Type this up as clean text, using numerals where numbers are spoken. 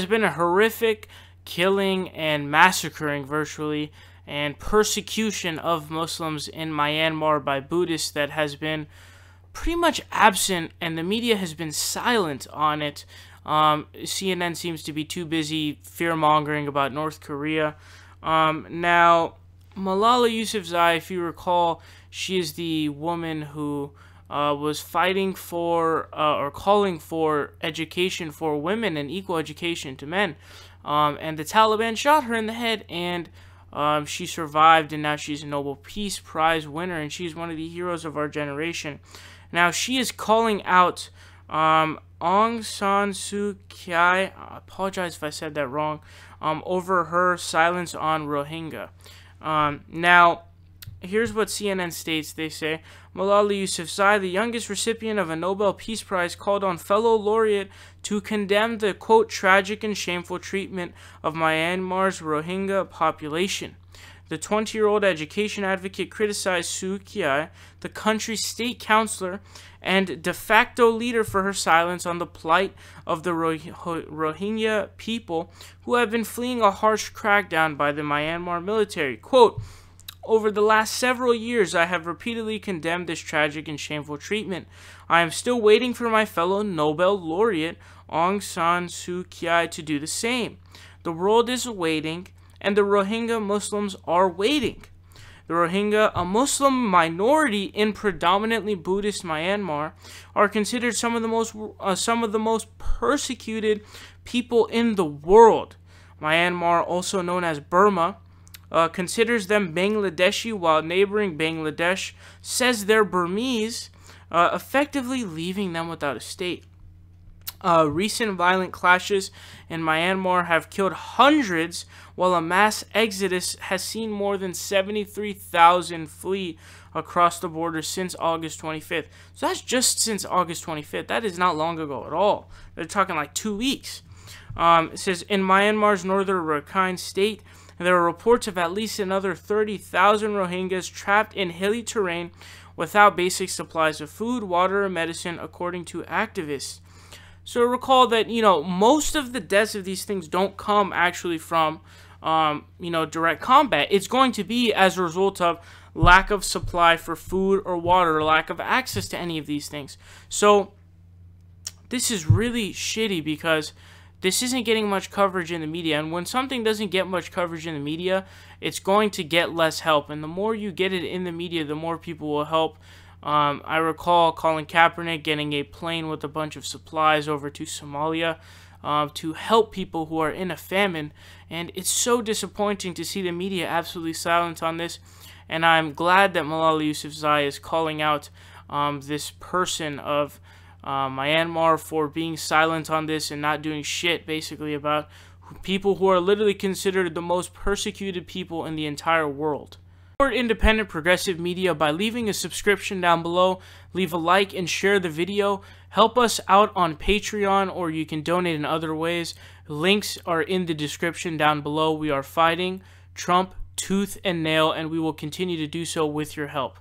There's been a horrific killing and massacring virtually and persecution of Muslims in Myanmar by Buddhists that has been pretty much absent, and the media has been silent on it. CNN seems to be too busy fear-mongering about North Korea. Now, Malala Yousafzai, if you recall, she is the woman who was fighting for or calling for education for women and equal education to men. And the Taliban shot her in the head, and she survived, and now she's a Nobel Peace Prize winner, and she's one of the heroes of our generation. Now, she is calling out Aung San Suu Kyi, I apologize if I said that wrong, over her silence on Rohingya. Now, here's what CNN states. They say, Malala Yousafzai, the youngest recipient of a Nobel Peace Prize, called on fellow laureate to condemn the, quote, tragic and shameful treatment of Myanmar's Rohingya population. The 20-year-old education advocate criticized Suu Kyi, the country's state councilor and de facto leader, for her silence on the plight of the Rohingya people who have been fleeing a harsh crackdown by the Myanmar military. Quote, over the last several years, I have repeatedly condemned this tragic and shameful treatment. I am still waiting for my fellow Nobel laureate, Aung San Suu Kyi, to do the same. The world is waiting, and the Rohingya Muslims are waiting. The Rohingya, a Muslim minority in predominantly Buddhist Myanmar, are considered some of the most persecuted people in the world. Myanmar, also known as Burma, considers them Bangladeshi, while neighboring Bangladesh says they're Burmese, effectively leaving them without a state. Recent violent clashes in Myanmar have killed hundreds, while a mass exodus has seen more than 73,000 flee across the border since August 25th. So that's just since August 25th. That is not long ago at all. They're talking like 2 weeks. It says, in Myanmar's northern Rakhine State, there are reports of at least another 30,000 Rohingyas trapped in hilly terrain without basic supplies of food, water, or medicine, according to activists. So recall that, most of the deaths of these things don't come actually from, direct combat. It's going to be as a result of lack of supply for food or water, or lack of access to any of these things. So this is really shitty because this isn't getting much coverage in the media, and when something doesn't get much coverage in the media, it's going to get less help, and the more you get it in the media, the more people will help. I recall Colin Kaepernick getting a plane with a bunch of supplies over to Somalia to help people who are in a famine, and it's so disappointing to see the media absolutely silent on this, and I'm glad that Malala Yousafzai is calling out this person of Myanmar for being silent on this and not doing shit, basically, about people who are literally considered the most persecuted people in the entire world. Support independent progressive media by leaving a subscription down below, leave a like and share the video, help us out on Patreon, or you can donate in other ways. Links are in the description down below. We are fighting Trump tooth and nail, and we will continue to do so with your help.